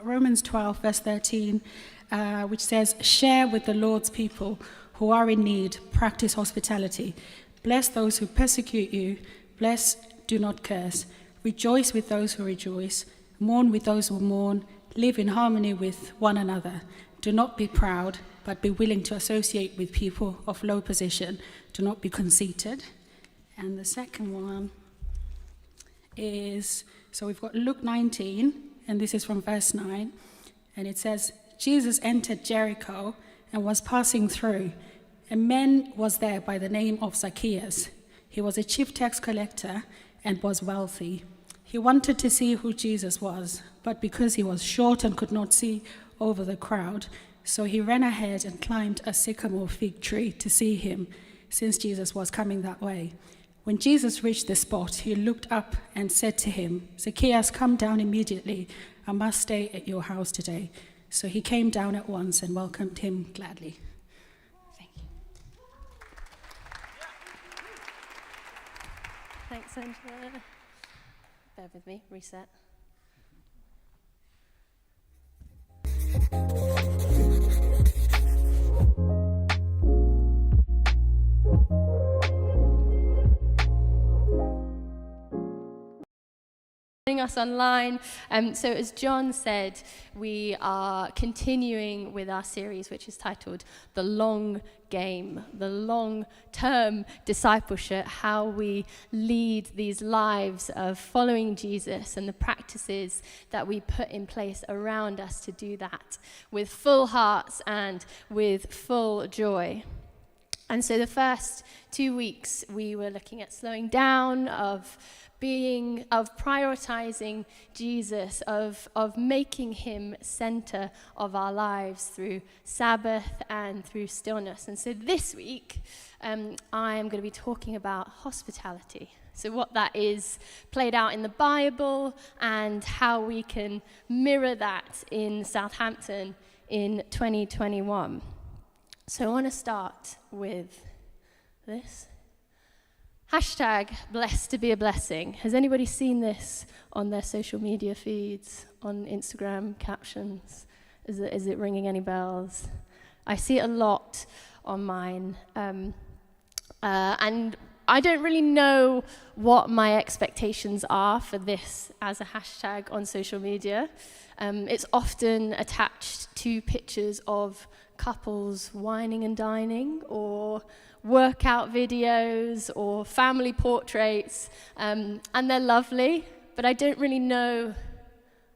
Romans 12, verse 13, which says, "Share with the Lord's people who are in need, practice hospitality. Bless those who persecute you, bless, do not curse. Rejoice with those who rejoice, mourn with those who mourn, live in harmony with one another. Do not be proud, but be willing to associate with people of low position. Do not be conceited." And the second one is, so we've got Luke 19, and this is from verse 9, and it says, "Jesus entered Jericho and was passing through. A man was there by the name of Zacchaeus. He was a chief tax collector and was wealthy. He wanted to see who Jesus was, but because he was short and could not see over the crowd, so he ran ahead and climbed a sycamore fig tree to see him, since Jesus was coming that way. When Jesus reached the spot, he looked up and said to him, 'Zacchaeus, come down immediately. I must stay at your house today.' So he came down at once and welcomed him gladly." Thank you. Thanks, Angela. Bear with me, reset. Us online. So as John said, we are continuing with our series, which is titled The Long Game, the long-term discipleship, how we lead these lives of following Jesus and the practices that we put in place around us to do that with full hearts and with full joy. And so the first 2 weeks, we were looking at slowing down, of prioritizing Jesus, of making him center of our lives through Sabbath and through stillness. And so this week, I am going to be talking about hospitality. So what that is played out in the Bible and how we can mirror that in Southampton in 2021. So I want to start with this. Hashtag blessed to be a blessing. Has anybody seen this on their social media feeds, on Instagram captions? Is it ringing any bells? I see it a lot on mine. And I don't really know what my expectations are for this as a hashtag on social media. It's often attached to pictures of couples wining and dining, or workout videos, or family portraits, and they're lovely, but I don't really know,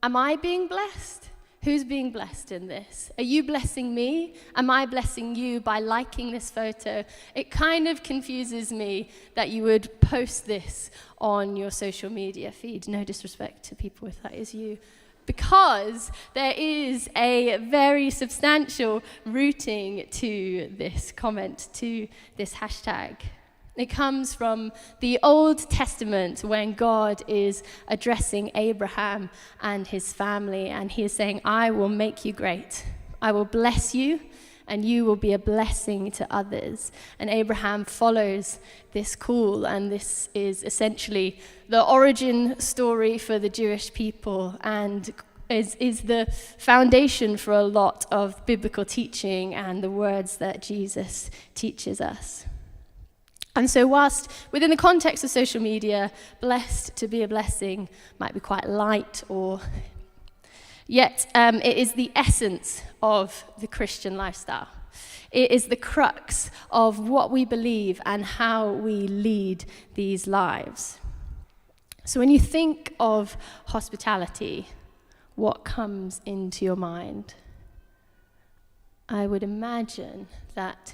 am I being blessed? Who's being blessed in this? Are you blessing me? Am I blessing you by liking this photo? It kind of confuses me that you would post this on your social media feed. No disrespect to people if that is you. Because there is a very substantial rooting to this comment, to this hashtag. It comes from the Old Testament when God is addressing Abraham and his family, and he is saying, "I will make you great. I will bless you, and you will be a blessing to others." And Abraham follows this call, and this is essentially the origin story for the Jewish people, and is the foundation for a lot of biblical teaching and the words that Jesus teaches us. And so whilst within the context of social media, blessed to be a blessing might be quite light, or yet it is the essence of the Christian lifestyle. It is the crux of what we believe and how we lead these lives. So when you think of hospitality, what comes into your mind? I would imagine that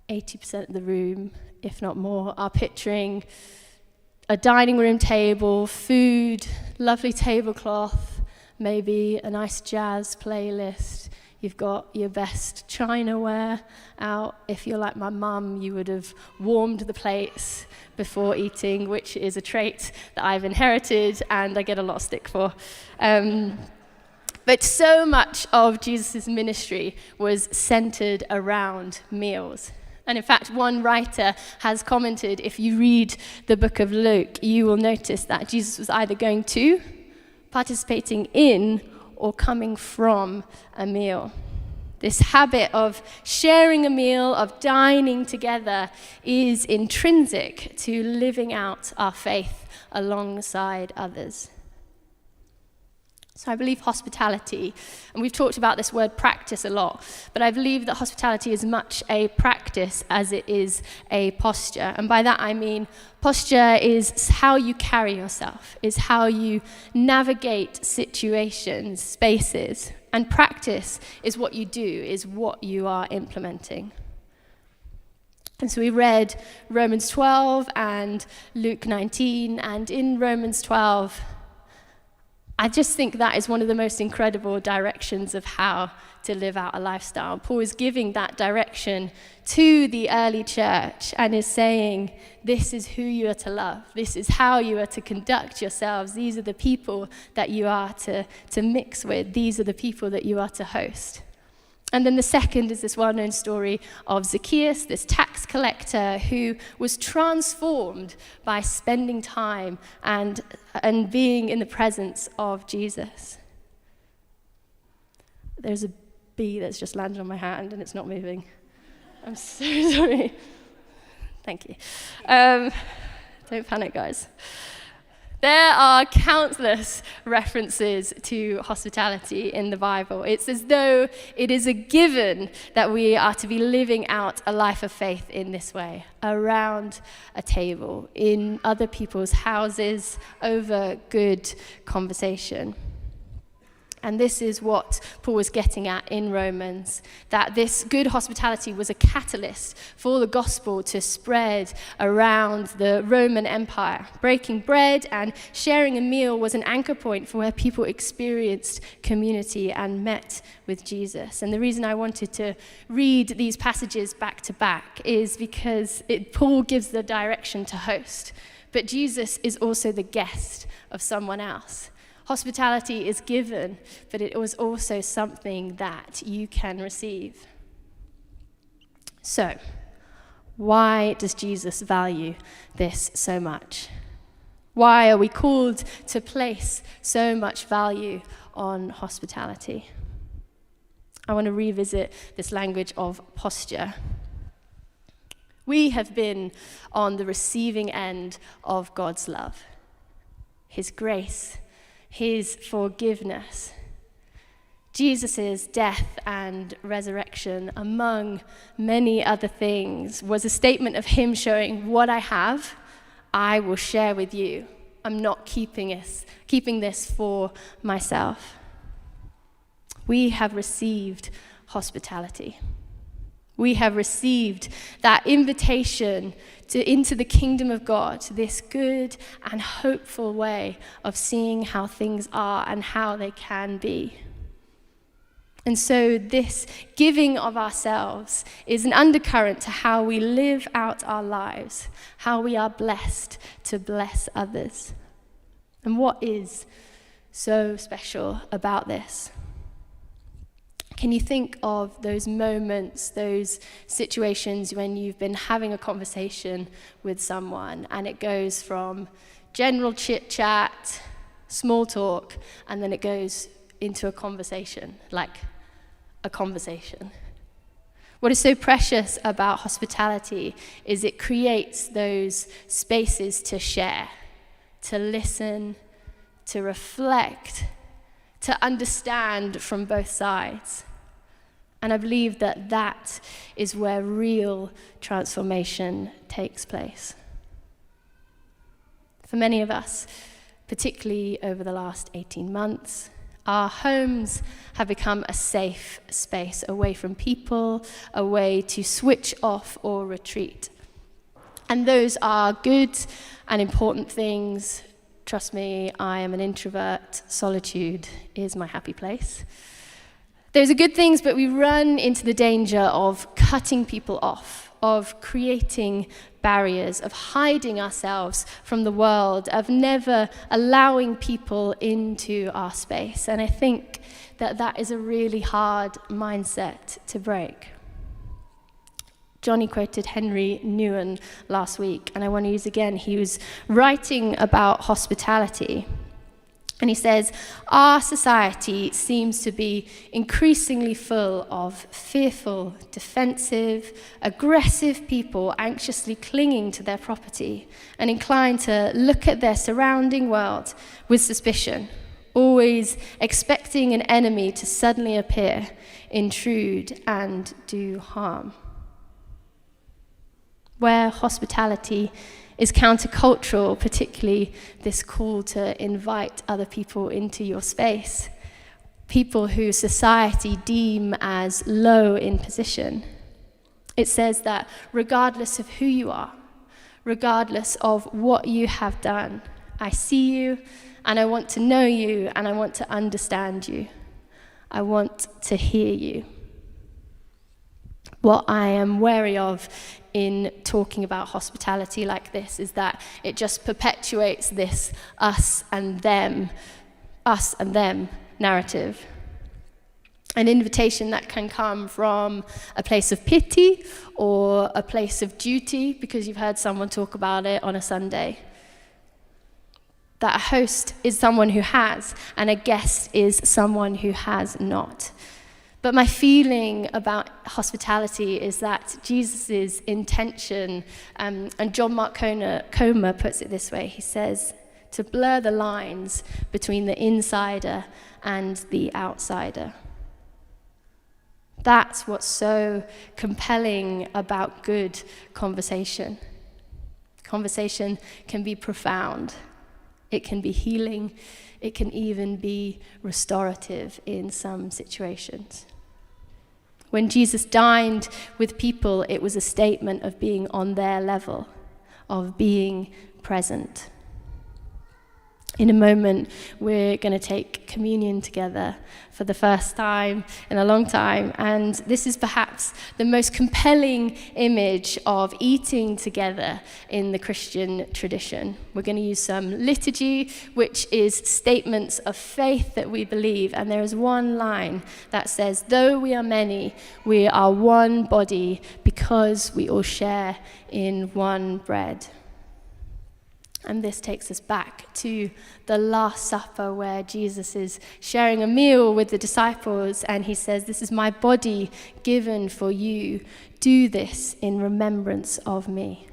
80% of the room, if not more, are picturing a dining room table, food, lovely tablecloth, maybe a nice jazz playlist. You've got your best chinaware out. If you're like my mum, you would have warmed the plates before eating, which is a trait that I've inherited and I get a lot of stick for. But so much of Jesus' ministry was centered around meals. And in fact, one writer has commented, if you read the book of Luke, you will notice that Jesus was either going to, participating in, or coming from a meal. This habit of sharing a meal, of dining together, is intrinsic to living out our faith alongside others. So I believe hospitality, and we've talked about this word practice a lot, but I believe that hospitality is much a practice as it is a posture. And by that I mean posture is how you carry yourself, is how you navigate situations, spaces. And practice is what you do, is what you are implementing. And so we read Romans 12 and Luke 19, and in Romans 12, I just think that is one of the most incredible directions of how to live out a lifestyle. Paul is giving that direction to the early church and is saying, this is who you are to love. This is how you are to conduct yourselves. These are the people that you are to mix with. These are the people that you are to host. And then the second is this well-known story of Zacchaeus, this tax collector who was transformed by spending time and being in the presence of Jesus. There's a bee that's just landed on my hand and it's not moving. I'm so sorry. Thank you. Don't panic, guys. There are countless references to hospitality in the Bible. It's as though it is a given that we are to be living out a life of faith in this way, around a table, in other people's houses, over good conversation. And this is what Paul was getting at in Romans, that this good hospitality was a catalyst for the gospel to spread around the Roman Empire. Breaking bread and sharing a meal was an anchor point for where people experienced community and met with Jesus. And the reason I wanted to read these passages back to back is because Paul gives the direction to host, but Jesus is also the guest of someone else. Hospitality is given, but it was also something that you can receive. So, why does Jesus value this so much? Why are we called to place so much value on hospitality? I want to revisit this language of posture. We have been on the receiving end of God's love, His grace, His forgiveness. Jesus' death and resurrection, among many other things, was a statement of Him showing, what I have, I will share with you. I'm not keeping this for myself. We have received hospitality. We have received that invitation into the kingdom of God, this good and hopeful way of seeing how things are and how they can be. And so this giving of ourselves is an undercurrent to how we live out our lives, how we are blessed to bless others. And what is so special about this? Can you think of those moments, those situations when you've been having a conversation with someone and it goes from general chit-chat, small talk, and then it goes into a conversation, like a conversation? What is so precious about hospitality is it creates those spaces to share, to listen, to reflect, to understand from both sides. And I believe that that is where real transformation takes place. For many of us, particularly over the last 18 months, our homes have become a safe space away from people, a way to switch off or retreat. And those are good and important things. Trust me, I am an introvert. Solitude is my happy place. Those are good things, but we run into the danger of cutting people off, of creating barriers, of hiding ourselves from the world, of never allowing people into our space. And I think that is a really hard mindset to break. Johnny quoted Henry Nouwen last week, and I want to use again. He was writing about hospitality. And he says, our society seems to be increasingly full of fearful, defensive, aggressive people anxiously clinging to their property and inclined to look at their surrounding world with suspicion, always expecting an enemy to suddenly appear, intrude, and do harm. Where hospitality is countercultural, particularly this call to invite other people into your space, people who society deem as low in position. It says that regardless of who you are, regardless of what you have done, I see you, and I want to know you, and I want to understand you. I want to hear you. What I am wary of in talking about hospitality like this is that it just perpetuates this us and them narrative. An invitation that can come from a place of pity or a place of duty because you've heard someone talk about it on a Sunday. That a host is someone who has, and a guest is someone who has not. But my feeling about hospitality is that Jesus' intention, and John Mark Comer puts it this way, he says, to blur the lines between the insider and the outsider. That's what's so compelling about good conversation. Conversation can be profound. It can be healing. It can even be restorative in some situations. When Jesus dined with people, it was a statement of being on their level, of being present. In a moment, we're going to take communion together for the first time in a long time, and this is perhaps the most compelling image of eating together in the Christian tradition. We're going to use some liturgy, which is statements of faith that we believe, and there is one line that says, though we are many, we are one body because we all share in one bread. And this takes us back to the Last Supper where Jesus is sharing a meal with the disciples and he says, this is my body given for you. Do this in remembrance of me.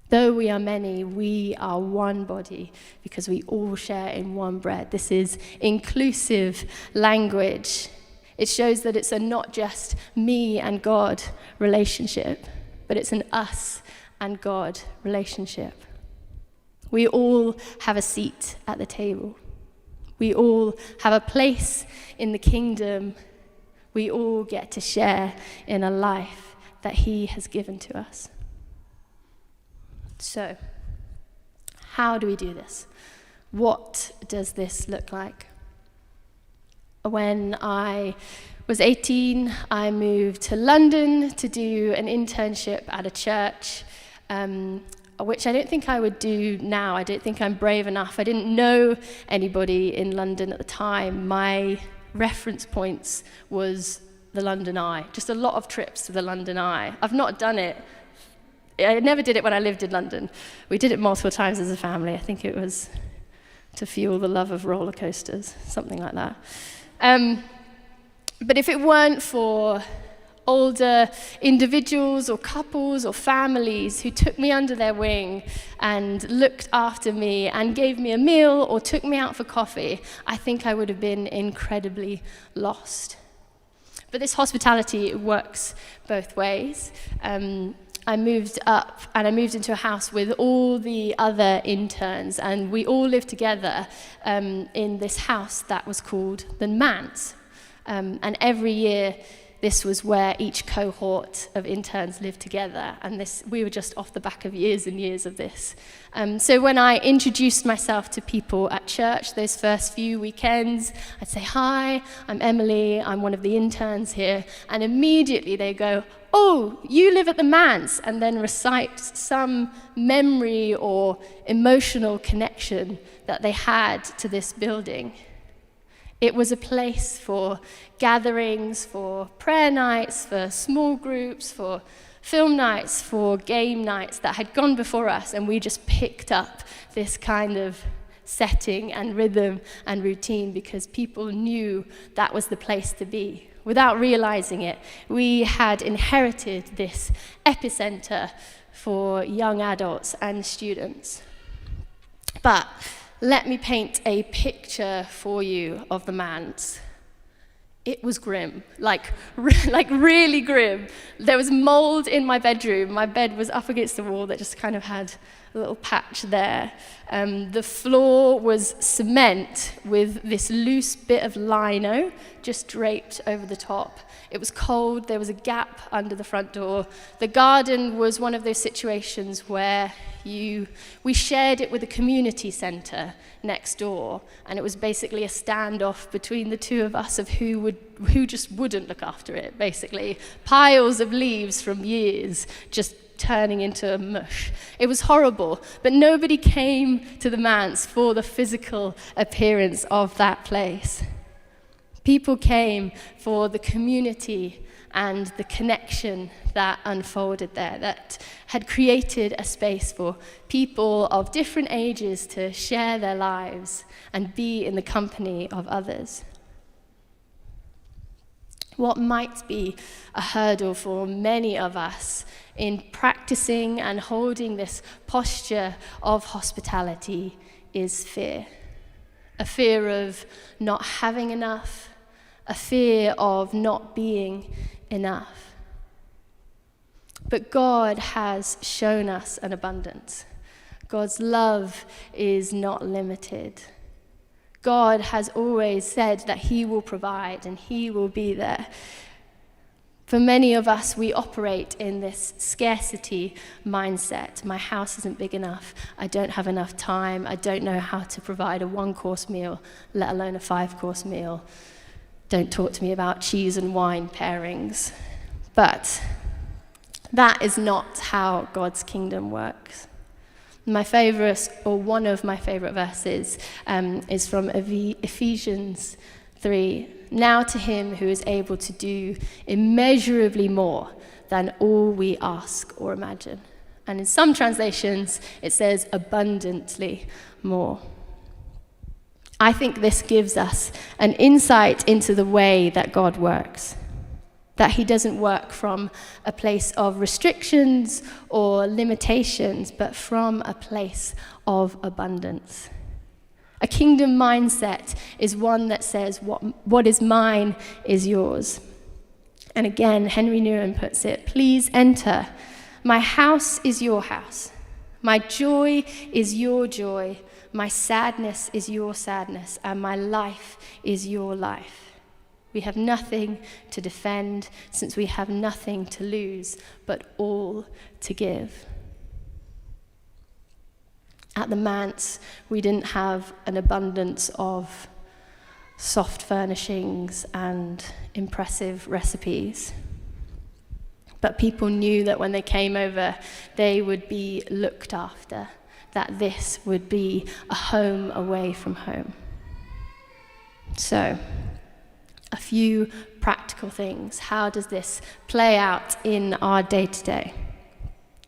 Though we are many, we are one body because we all share in one bread. This is inclusive language. It shows that it's a not just me and God relationship, but it's an us and God relationship. We all have a seat at the table. We all have a place in the kingdom. We all get to share in a life that He has given to us. So, how do we do this? What does this look like? When I was 18, I moved to London to do an internship at a church, which I don't think I would do now. I don't think I'm brave enough. I didn't know anybody in London at the time. My reference points was the London Eye, just a lot of trips to the London Eye. I've not done it. I never did it when I lived in London. We did it multiple times as a family. I think it was to fuel the love of roller coasters, something like that. But if it weren't for older individuals or couples or families who took me under their wing and looked after me and gave me a meal or took me out for coffee, I think I would have been incredibly lost. But this hospitality works both ways. I moved up and I moved into a house with all the other interns, and we all lived together in this house that was called the Manse. And every year, this was where each cohort of interns lived together, and we were just off the back of years and years of this. So when I introduced myself to people at church those first few weekends, I'd say, hi, I'm Emily, I'm one of the interns here, and immediately they go, oh, you live at the Manse, and then recite some memory or emotional connection that they had to this building. It was a place for gatherings, for prayer nights, for small groups, for film nights for game nights that had gone before us, and we just picked up this kind of setting and rhythm and routine because people knew that was the place to be. Without realizing it, we had inherited this epicenter for young adults and students. But let me paint a picture for you of the manse. It was grim, like really grim. There was mold in my bedroom. My bed was up against the wall that just kind of had a little patch there. The floor was cement with this loose bit of lino just draped over the top. It was cold. There was a gap under the front door. The garden was one of those situations where we shared it with a community centre next door, and it was basically a standoff between the two of us of who just wouldn't look after it, basically. Piles of leaves from years just turning into mush. It was horrible, but nobody came to the manse for the physical appearance of that place. People came for the community and the connection that unfolded there, that had created a space for people of different ages to share their lives and be in the company of others. What might be a hurdle for many of us in practicing and holding this posture of hospitality is fear. A fear of not having enough, a fear of not being enough. But God has shown us an abundance. God's love is not limited. God has always said that he will provide and he will be there. For many of us, we operate in this scarcity mindset. My house isn't big enough. I don't have enough time. I don't know how to provide a 1-course meal, let alone a 5-course meal. Don't talk to me about cheese and wine pairings. But that is not how God's kingdom works. My favorite, or one of my favorite verses, is from Ephesians 3. Now to him who is able to do immeasurably more than all we ask or imagine. And in some translations, it says abundantly more. I think this gives us an insight into the way that God works. That he doesn't work from a place of restrictions or limitations, but from a place of abundance. A kingdom mindset is one that says, what is mine is yours. And again, Henry Newman puts it, please enter. My house is your house. My joy is your joy. My sadness is your sadness. And my life is your life. We have nothing to defend, since we have nothing to lose, but all to give. At the manse, we didn't have an abundance of soft furnishings and impressive recipes. But people knew that when they came over, they would be looked after, that this would be a home away from home. So, a few practical things. How does this play out in our day-to-day?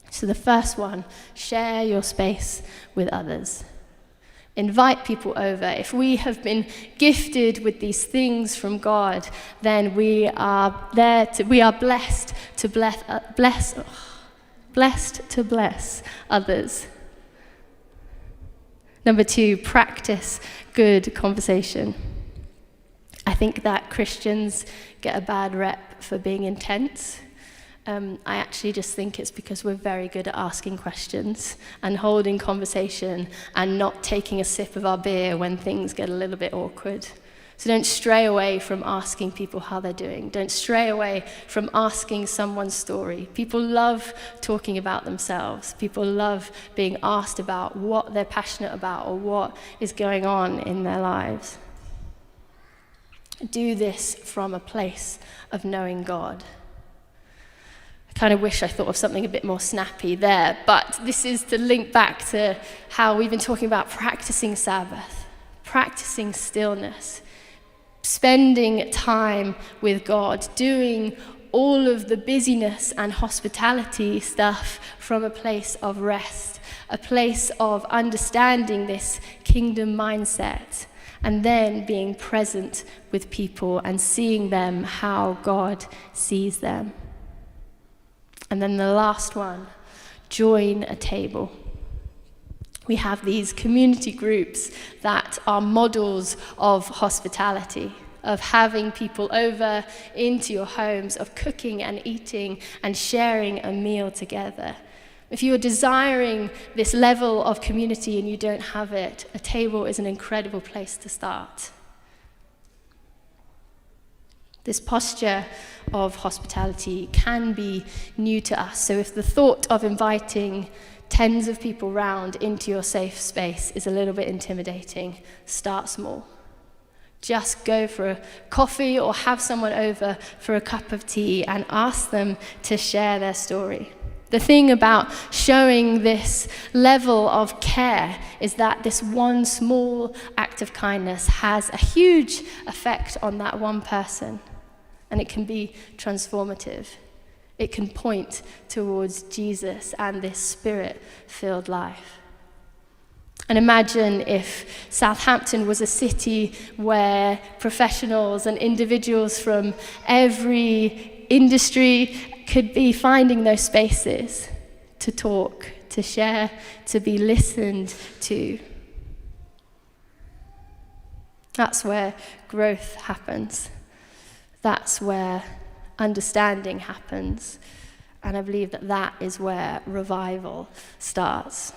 So the first one, share your space with others. Invite people over. If we have been gifted with these things from God, then we are blessed to bless others. Number 2, practice good conversation. I think that Christians get a bad rep for being intense. I actually just think it's because we're very good at asking questions and holding conversation and not taking a sip of our beer when things get a little bit awkward. So don't stray away from asking people how they're doing. Don't stray away from asking someone's story. People love talking about themselves. People love being asked about what they're passionate about or what is going on in their lives. Do this from a place of knowing God. I kind of wish I thought of something a bit more snappy there, but this is to link back to how we've been talking about practicing Sabbath, practicing stillness, spending time with God, doing all of the busyness and hospitality stuff from a place of rest, a place of understanding this kingdom mindset, and then being present with people and seeing them how God sees them. And then the last one, join a table. We have these community groups that are models of hospitality, of having people over into your homes, of cooking and eating and sharing a meal together. If you are desiring this level of community and you don't have it, a table is an incredible place to start. This posture of hospitality can be new to us. So if the thought of inviting tens of people round into your safe space is a little bit intimidating, start small. Just go for a coffee or have someone over for a cup of tea and ask them to share their story. The thing about showing this level of care is that this one small act of kindness has a huge effect on that one person, and it can be transformative. It can point towards Jesus and this spirit-filled life. And imagine if Southampton was a city where professionals and individuals from every industry could be finding those spaces to talk, to share, to be listened to. That's where growth happens. That's where understanding happens. And I believe that that is where revival starts.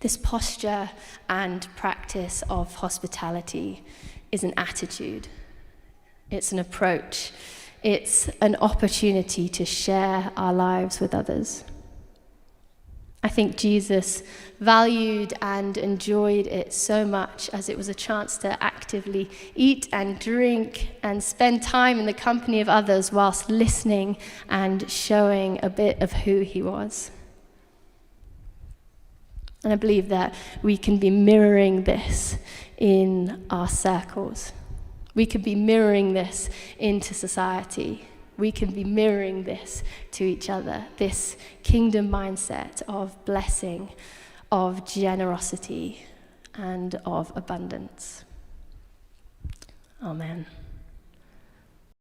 This posture and practice of hospitality is an attitude. It's an approach. It's an opportunity to share our lives with others. I think Jesus valued and enjoyed it so much as it was a chance to actively eat and drink and spend time in the company of others whilst listening and showing a bit of who he was. And I believe that we can be mirroring this in our circles. We could be mirroring this into society. We can be mirroring this to each other, this kingdom mindset of blessing, of generosity, and of abundance. Amen.